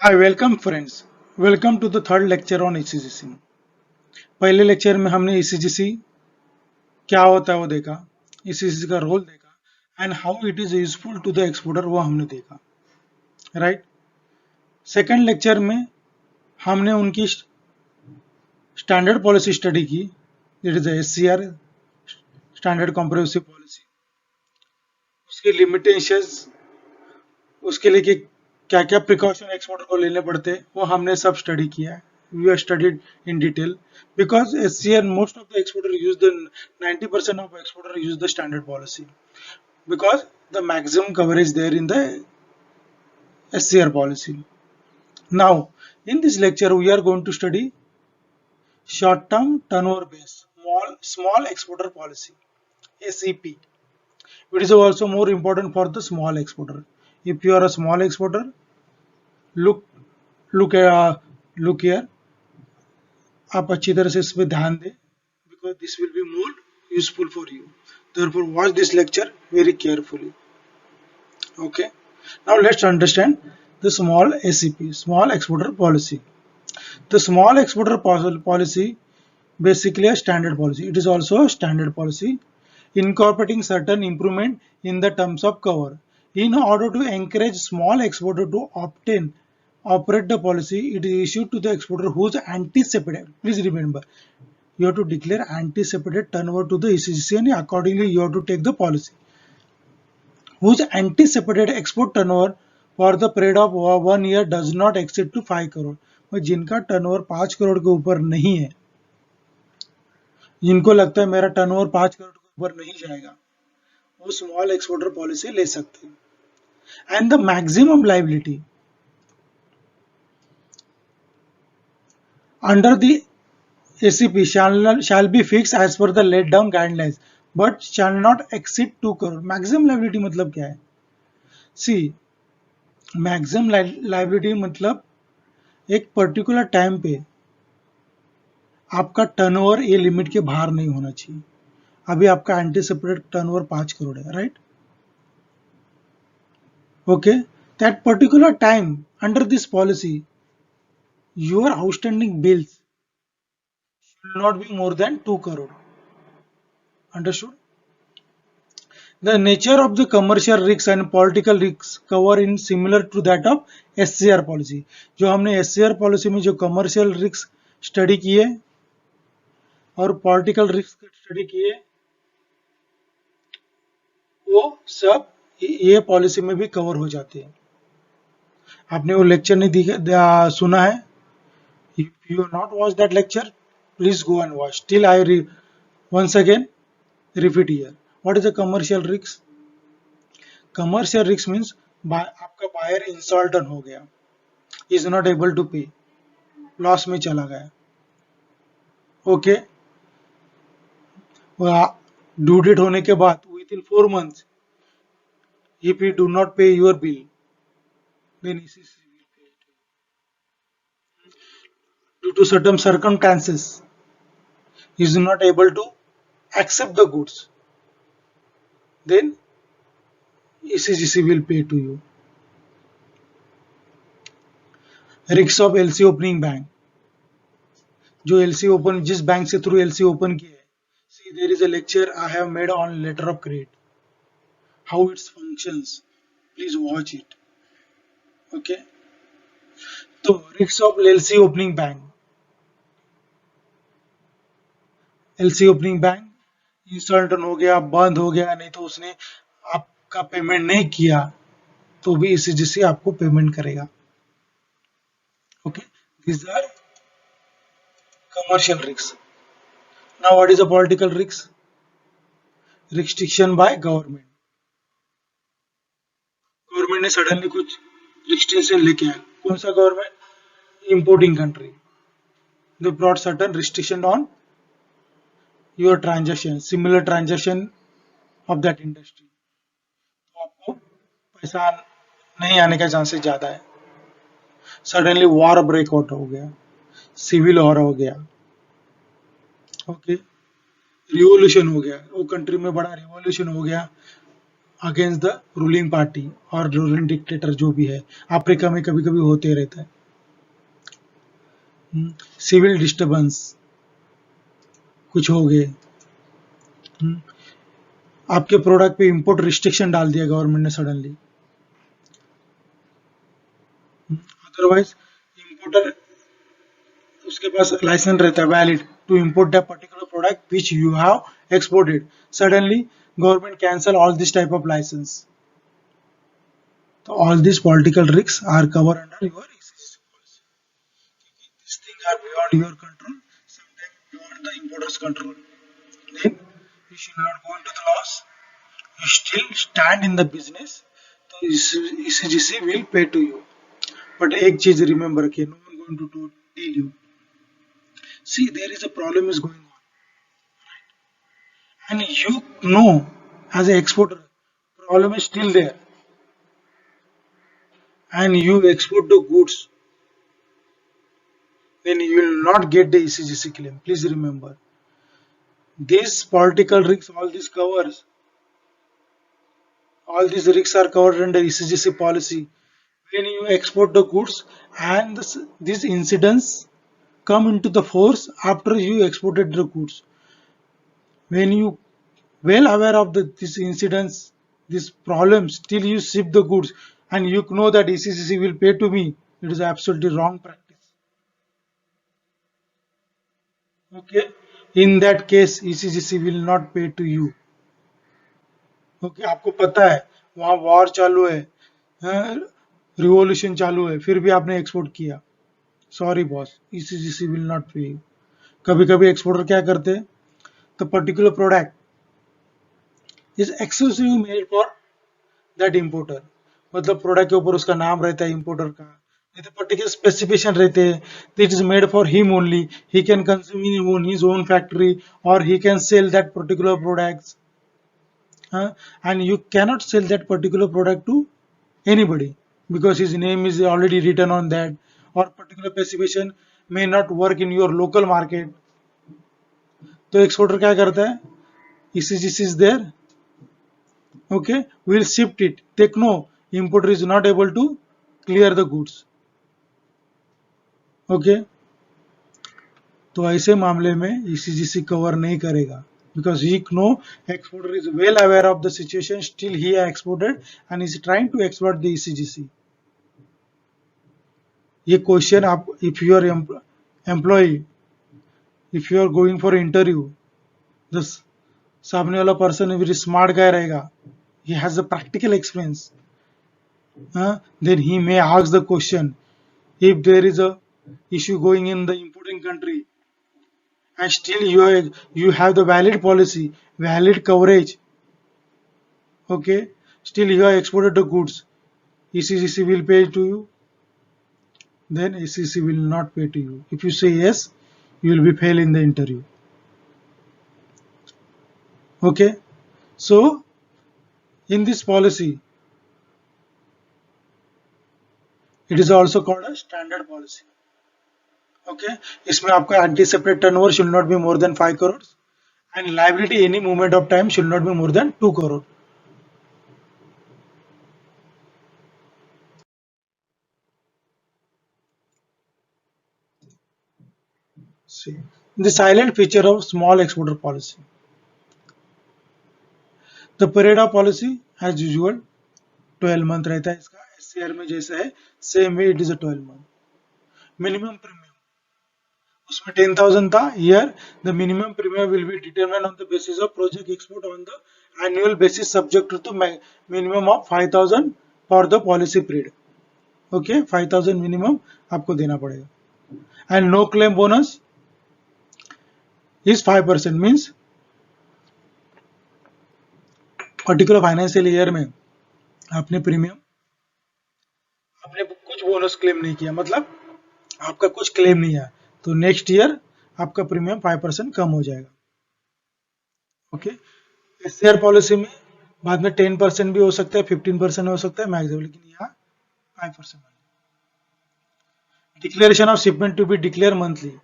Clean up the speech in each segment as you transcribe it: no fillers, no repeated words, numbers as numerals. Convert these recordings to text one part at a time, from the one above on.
Hi welcome friends. Welcome to the third lecture on ECGC. पहले lecture में हमने ECGC क्या होता है वो देखा, ईसीजीसी का रोल देखा and how it is useful to the exporter वो हमने देखा, राइट। सेकंड लेक्चर में हमने उनकी स्टैंडर्ड पॉलिसी स्टडी की, it is SCR, standard comprehensive policy, उसके लिमिटेशंस, उसके लिए कि क्या क्या प्रिकॉशन एक्सपोर्टर को लेने पड़ते हैं वो हमने सब स्टडी किया है। We are studied in detail because SCR most of the exporter use the 90% of exporter use the standard policy because the maximum coverage there in the SCR policy. Now in this lecture we are going to study short term turnover based small exporter policy, SEP. It is also more important for the small exporter. If you are a small exporter, look look look here, आप अच्छी तरह से इस पे ध्यान दें because this will be more useful for you. Therefore, watch this lecture very carefully. Okay. Now let's understand the small SEP, small exporter policy. The small exporter policy basically a standard policy. It is also a standard policy incorporating certain improvement in the terms of cover. In order to encourage small exporter to operate the policy, it is issued to the exporter whose anticipated. Please remember, you have to declare anticipated turnover to the ECGC and accordingly you have to take the policy. Whose anticipated export turnover for the period of 1 year does not exceed to 5 crore. जिनका turnover 5 crore के ऊपर नहीं है, जिनको लगता है मेरा turnover 5 crore के ऊपर नहीं जाएगा, वो स्मॉल एक्सपोर्टर पॉलिसी ले सकते हैं। And the maximum liability under the ACP shall be fixed as per the laid down guidelines but shall not exceed 2 crore. Maximum liability मतलब क्या है? सी मैक्सिमम लायबिलिटी मतलब एक पर्टिकुलर टाइम पे आपका टर्नओवर ये लिमिट के बाहर नहीं होना चाहिए। अभी आपका एंटीसिपेटेड टर्नओवर 5 करोड़ है, right? Okay, that particular time under this policy your outstanding bills should not be more than 2 crore. Understood? The nature of the commercial risks and political risks cover in similar to that of SCR policy. जो हमने SCR policy में जो commercial risks study किए और political risk study किए, वो सब ये पॉलिसी में भी कवर हो जाते हैं। आपने वो लेक्चर नहीं सुना है? If you have not watched that lecture, please go and watch. Till I once again repeat here. What is the commercial risk? Commercial risk means आपका बायर इंसॉल्टेंट हो गया, इज नॉट एबल टू पे, loss में चला गया। Okay, due date होने के बाद with in 4 months if you do not pay your bill, then ECC will pay it. Due to certain circumstances, he is not able to accept the goods, then ECGC will pay to you. Risks of LC opening bank, जो LC open जिस bank से through LC open किया है, see there is a lecture I have made on letter of credit, how it functions, please watch it. Okay, तो risks of LC opening bank, LC opening bank insolvent हो गया, बंद हो गया, नहीं तो उसने आपका पेमेंट नहीं किया तो भी ECGC आपको पेमेंट करेगा। Okay, these are commercial risks. Now what is a political risk? Restriction by government. Government ने सडनली कुछ रिस्ट्रिक्शन लेके आया। कौन सा government? Importing country. They brought certain restriction on your transaction, similar transaction of that industry, तो आपको पैसा नहीं आने का चांसेस ज्यादा है। सडनली वॉर ब्रेकआउट हो गया, सिविल वॉर हो गया, ओके, रिवॉल्यूशन हो गया, वो कंट्री में बड़ा रिवॉल्यूशन हो गया, अगेंस्ट द रूलिंग पार्टी और रूलिंग डिक्टेटर जो भी है, अफ्रीका में कभी कभी होते रहता है। सिविल डिस्टर्बेंस कुछ हो गए, आपके प्रोडक्ट पे इंपोर्ट रिस्ट्रिक्शन डाल दिया गवर्नमेंट ने सडनली, अदरवाइज इंपोर्टर उसके पास लाइसेंस रहता है valid to import that particular product which you have exported, suddenly government cancel all this type of licence. तो all this political risk are cover under your ECGC policy. These things are beyond your control, sometimes beyond the importer's control. Then you should not go into the loss. You still stand in the business. तो ECGC will pay to you. But एक चीज remember रखिए, no one going to tell you. See, there is a problem is going on, and you know as an exporter, problem is still there, and you export the goods, then you will not get the ECGC claim. Please remember, these political risks, all these risks are covered under ECGC policy. When you export the goods and these incidents come into the force after you exported the goods, when you well aware of these incidents, these problems, still you ship the goods and you know that ECGC will pay to me, it is absolutely wrong practice. Okay, in that case ECGC will not pay to you. Okay, आपको पता है वहां war चालू है, revolution चालू है, फिर भी आपने एक्सपोर्ट किया, sorry boss, ECGC will not pay you. कभी कभी एक्सपोर्टर क्या करते हैं, the particular product is exclusively made for that importer, मतलब प्रोडक्ट के ऊपर उसका नाम रहता है इंपोर्टर का, नहीं तो पर्टिकुलर स्पेसिफिकेशन रहते हैं, that is made for him only, he can consume in his own factory और he can sell that particular products, and you cannot sell that particular product to anybody because his name is already written on that, or particular specification may not work in your local market. तो exporter क्या करता है, ECGC is there, okay, we'll shift it, take no, importer is not able to clear the goods. Okay, तो ऐसे मामले में ECGC cover नहीं करेगा, because he know exporter is well aware of the situation, still he exported and is trying to exploit the ECGC. ये question आप, if you are employee, if you are going for interview, the सामने वाला person very smart guy रहेगा, he has a practical experience, then he may ask the question, if there is a issue going in the importing country and still you have the valid policy, valid coverage, okay, still you have exported the goods, ECGC will pay to you, then ECGC will not pay to you. If you say yes, you will be fail in the interview. Okay, so in this policy, it is also called a standard policy. Okay, इसमें आपका anticipatory turnover should not be more than 5 crores and liability any moment of time should not be more than 2 crore. See, the silent feature of small exporter policy. The period of policy as usual 12 month रहता है इसका, SCR में जैसा है same way it is a 12 month. Minimum premium उसमें 10,000 था, here the minimum premium will be determined on the basis of project export on the annual basis subject to minimum of 5,000 for the policy period. Okay, 5,000 minimum आपको देना पड़ेगा. And no claim bonus is 5%, means particular financial year में आपने premium, आपने कुछ bonus claim नहीं किया, मतलब आपका कुछ क्लेम नहीं है, तो नेक्स्ट ईयर आपका प्रीमियम 5% कम हो जाएगा. ओके, SCR पॉलिसी में बाद में 10% भी हो सकता है, 15% हो सकता है मैक्सिमम, लेकिन यहाँ 5%. Declaration of shipment to be declare monthly,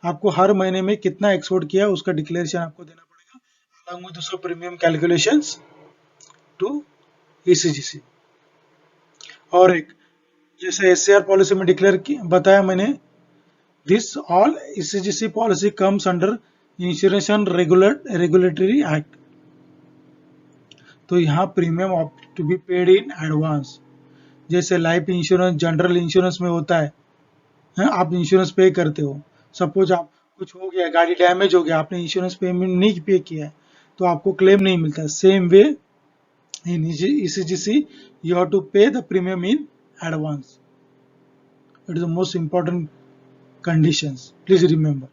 आपको हर महीने में कितना एक्सपोर्ट किया उसका डिक्लेरेशन आपको देना पड़ेगा, along with the premium calculations to ECGC। और एक जैसे SCR पॉलिसी में डिक्लेयर बताया मैंने, this all ECGC policy comes under insurance and regulatory act. तो यहाँ premium to be paid in advance, जैसे लाइफ इंश्योरेंस जनरल इंश्योरेंस में होता है, आप इंश्योरेंस पे करते हो। सपोज आप कुछ हो गया, गाड़ी डैमेज हो गया, आपने इंश्योरेंस पेमेंट नहीं पे किया है तो आपको क्लेम नहीं मिलता। Same way in ECGC you have to pay the premium in advance. It is the most important conditions. Please remember.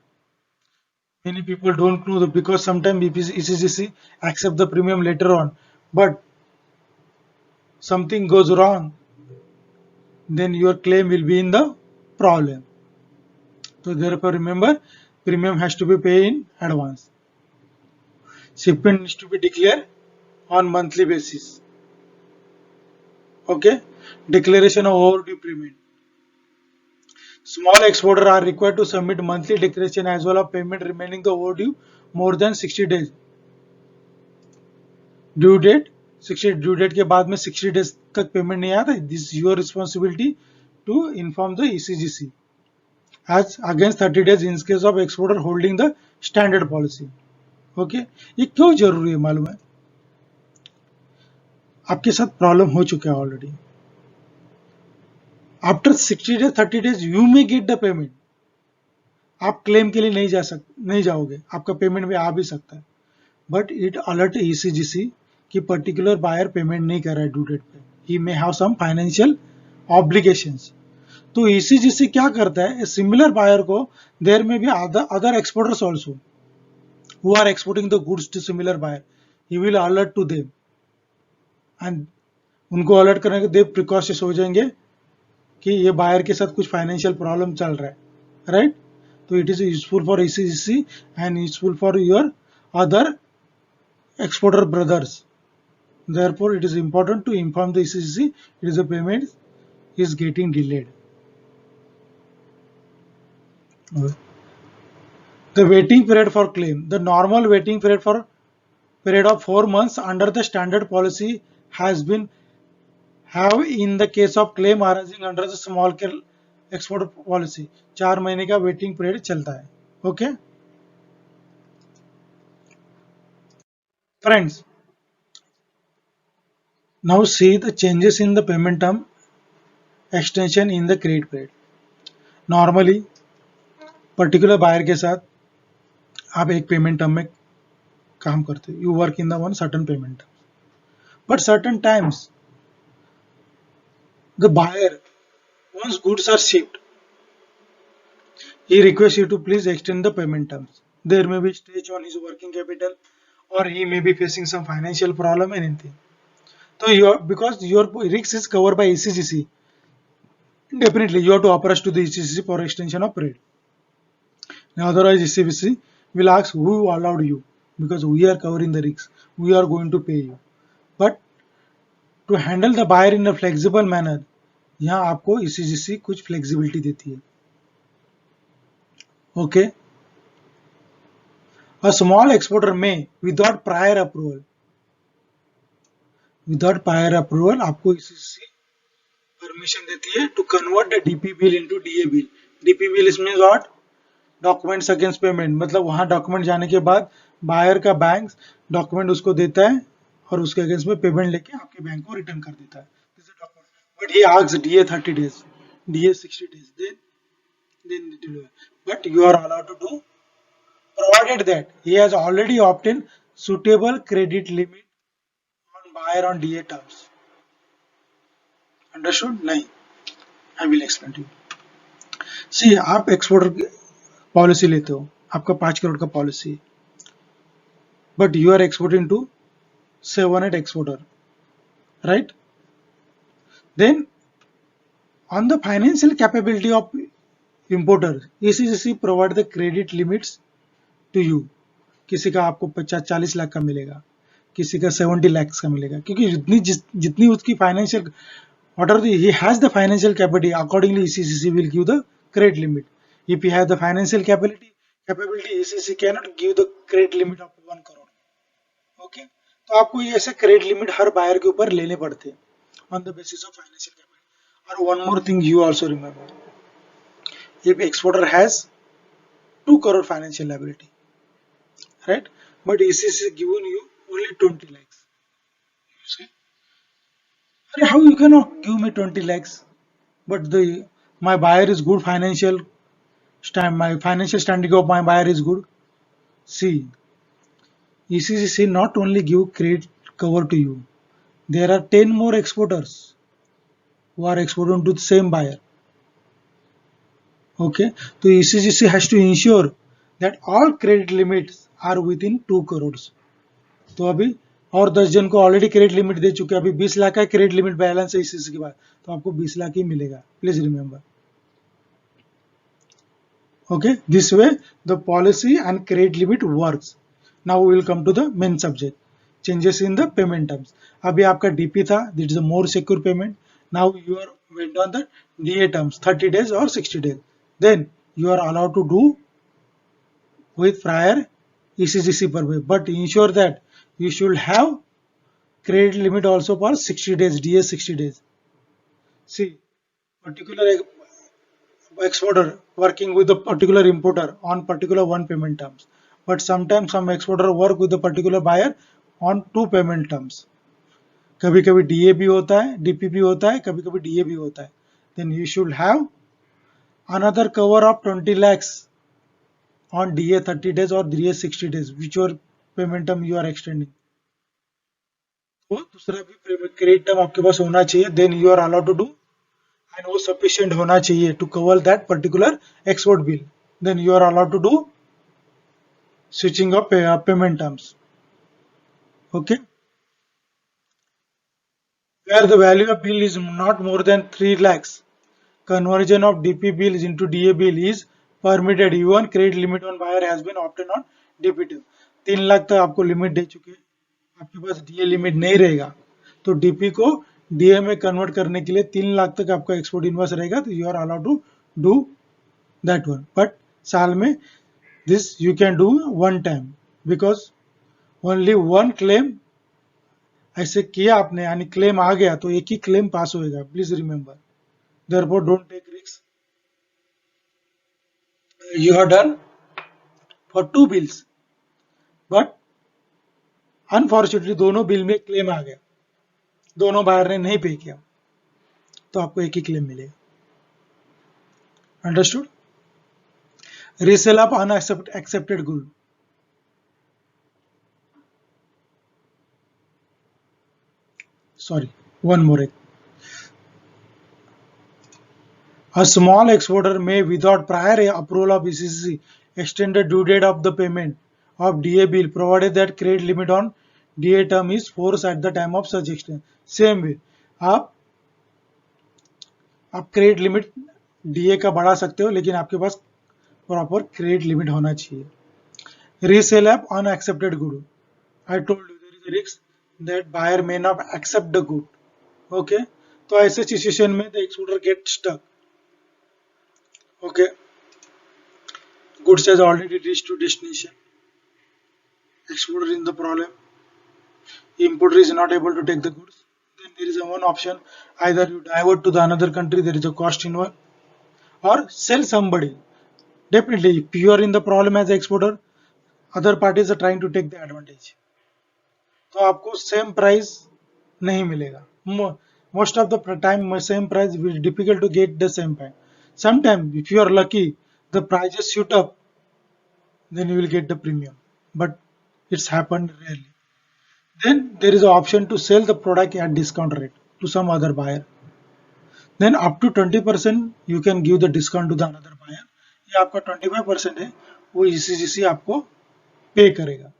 Many people don't know that, because sometimes ECGC accept the premium later on, but something goes wrong, then your claim will be in the problem. So therefore remember, premium has to be paid in advance. Shipment needs to be declared on monthly basis. Okay, declaration of overdue payment. Small exporters are required to submit monthly declaration as well as payment remaining the overdue more than 60 days. Due date 60 due date के बाद में 60 days तक payment नहीं आता, this your responsibility to inform the ECGC as against 30 days in case of exporter holding the standard policy. Okay, ये क्यों जरूरी है मालूम है? आपके साथ प्रॉब्लम हो चुका है already. After 60 days 30 days you may get the payment. आप क्लेम के लिए नहीं जाओगे, आपका पेमेंट भी आ भी सकता है, बट इट अलर्ट ECGC कि पर्टिकुलर बायर पेमेंट नहीं कर रहा है ड्यू डेट पे, he may have some financial obligations. तो ECGC क्या करता है, सिमिलर बायर को देयर में भी other exporters also who are exporting the goods to similar buyer, he will alert to them and उनको अलर्ट करने के दे प्रिकॉशंस हो जाएंगे कि ये बायर के साथ कुछ फाइनेंशियल प्रॉब्लम चल रहा है, राइट? तो it is useful for ECGC and useful for your other exporter brothers. Therefore it is important to inform the ECGC it is a payment is getting delayed. The waiting period for claim. The normal waiting period of 4 months under the standard policy has been have in the case of claim arising under the small scale export policy. 4 महीने का waiting period चलता है. Okay, friends. Now see the changes in the payment term extension in the credit period. Normally particular buyer के साथ आप एक payment term में काम करते हो, you work in the one certain payment term, but certain times the buyer once goods are shipped he requests you to please extend the payment terms. There may be stretch on his working capital or he may be facing some financial problem, anything. So because your risk is covered by ECGC, definitely you have to approach to the ECGC for extension of period. Now otherwise ECGC will ask who allowed you, because we are covering the risks, we are going to pay you. But to handle the buyer in a flexible manner, यहाँ आपको ECGC कुछ flexibility देती है. Okay, a small exporter may without prior approval आपको ECGC permission देती है to convert the DP bill into DA bill. DP bill is means what? Documents against payment, मतलब वहां डॉक्यूमेंट जाने के बाद बायर का बैंक डॉक्यूमेंट उसको देता है और उसके अगेंस्ट में पेमेंट लेके आपके बैंक को रिटर्न कर देता है. But he asks DA 30 days, DA 60 days, then deliver. But you are allowed to do, provided that he has already obtained suitable credit limit on buyer on DA terms. Understood? नहीं, I will explain to you. See, आप exporter policy लेते हो, आपका 5 करोड़ का policy, but you are exporting to 7-8 exporter, right? Then on the financial capability of importer ECGC provide the credit limits to you. किसी का आपको 50-40 लाख का मिलेगा, किसी का 70 लाख का मिलेगा, क्योंकि जितनी उसकी financial whatever he has the financial capacity, accordingly ECGC will give the credit limit. If he has the financial capability, ECGC cannot give the credit limit of 1 crore. Okay, तो आपको ये ऐसे क्रेडिट लिमिट हर buyer के ऊपर लेने पड़ते हैं on the basis of financial capital. और one more thing you also remember, if exporter has 2 crore financial liability, right, but ECC given you only 20 lakhs, you say, how you cannot give me 20 lakhs, but the my buyer is good financial my financial standing of my buyer is good. See, ECC not only give credit cover to you, there are 10 more exporters who are exporting to the same buyer. Okay, so ECGC has to ensure that all credit limits are within 2 crores. तो अभी और 10 जन को already credit limit दे चुके हैं, अभी 20 लाख का credit limit balance है इसी के बाद, तो आपको 20 लाख ही मिलेगा, please remember. Okay, this way the policy and credit limit works. Now we will come to the main subject, changes in the payment terms. अभी आपका DP था, this is a more secure payment. Now you are went on the DA terms, 30 days or 60 days. Then you are allowed to do with prior ECGC purpose, but ensure that you should have credit limit also for 60 days, DA 60 days. See, particular exporter working with a particular importer on particular one payment terms, but sometimes some exporter work with a particular buyer on 2 payment terms. कभी कभी DA भी होता है, DP भी होता है, कभी कभी DA भी होता है. Then you should have another cover of 20 lakhs on DA 30 days or DA 60 days, whichever payment term you are extending. तो दूसरा भी क्रेडिट टर्म आपके पास होना चाहिए, then you are allowed to do, and वो सफिशिएंट होना चाहिए to cover that particular export bill, then you are allowed to do switching of payment terms. Okay, where the value of bill is not more than 3 lakhs, conversion of DP bills into DA bill is permitted even credit limit on buyer has been obtained on DP bill. 3 lakh तक आपको limit दे चुके हैं, आपके पास DA limit नहीं रहेगा, तो DP को DA में कन्वर्ट करने के लिए 3 लाख तक आपका एक्सपोर्ट इनवॉइस रहेगा, तो you are allowed to do that one. But साल में this you can do one time, because only one claim ऐसे किया आपने यानी क्लेम आ गया तो एक ही क्लेम पास होएगा, please remember. Therefore don't take risk. You have done for 2 bills, but unfortunately दोनों बिल में क्लेम आ गया, दोनों बायर ने नहीं पे किया, तो आपको एक ही क्लेम मिलेगा. Understood? Resale of unaccepted good. Sorry, one more. A small exporter may, without prior approval of ECC, extend the due date of the payment of DA bill, provided that credit limit on DA term is forced at the time of such extension. Same way, आप credit limit DA का बढ़ा सकते हो, लेकिन आपके पास proper credit limit होना चाहिए. Resale of unaccepted good. I told you there is a risk that buyer may not accept the good. Okay, तो ऐसे सिचुएशन में the exporter get stuck. Okay, goods has already reached to destination. Exporter in the problem. Importer is not able to take the goods. Then there is a one option: either you divert to the another country, there is a cost involved, or sell somebody. Definitely, if you are in the problem as an exporter, other parties are trying to take the advantage. तो आपको same price नहीं मिलेगा. Most of the time, same price will be difficult to get the same price. Sometimes, if you are lucky, the prices shoot up, then you will get the premium. But it's happened rarely. Then there is an option to sell the product at discount rate to some other buyer. Then up to 20% you can give the discount to the another buyer. ये आपका 25% है, वो ECGC आपको पे करेगा.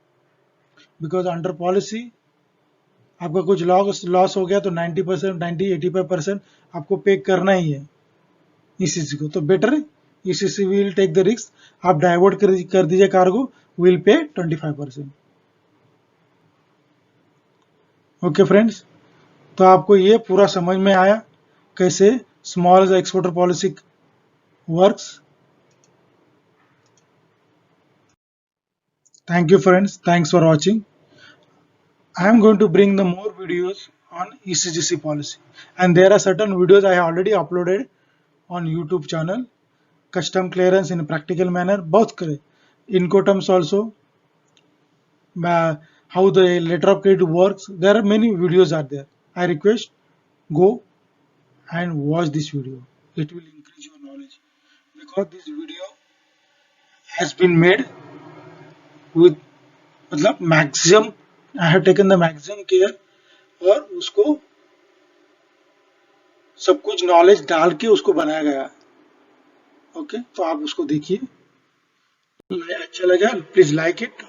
Because under policy आपका कुछ loss हो गया तो 90%, 85% आपको पे करना ही है ECC को. तो बेटर है ECC will take the risk, आप डाइवर्ट कर दीजिए cargo, will pay 25%. Okay friends, तो आपको ये पूरा समझ में आया कैसे small exporter policy works. Thank you friends, thanks for watching. I am going to bring the more videos on ECGC policy, and there are certain videos I have already uploaded on YouTube channel. Custom clearance in a practical manner, both Incoterms also, how the letter of credit works. There are many videos are there. I request go and watch this video. It will increase your knowledge because this video has been made with मतलब maximum. I have taken the maximum care और उसको सब कुछ knowledge डाल के उसको बनाया गया है. ओके, तो आप उसको देखिए, अच्छा लगा please like it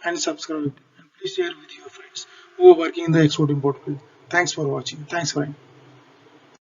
and subscribe it and please share with your friends who are working in the export import field. Thanks for watching. Thanks for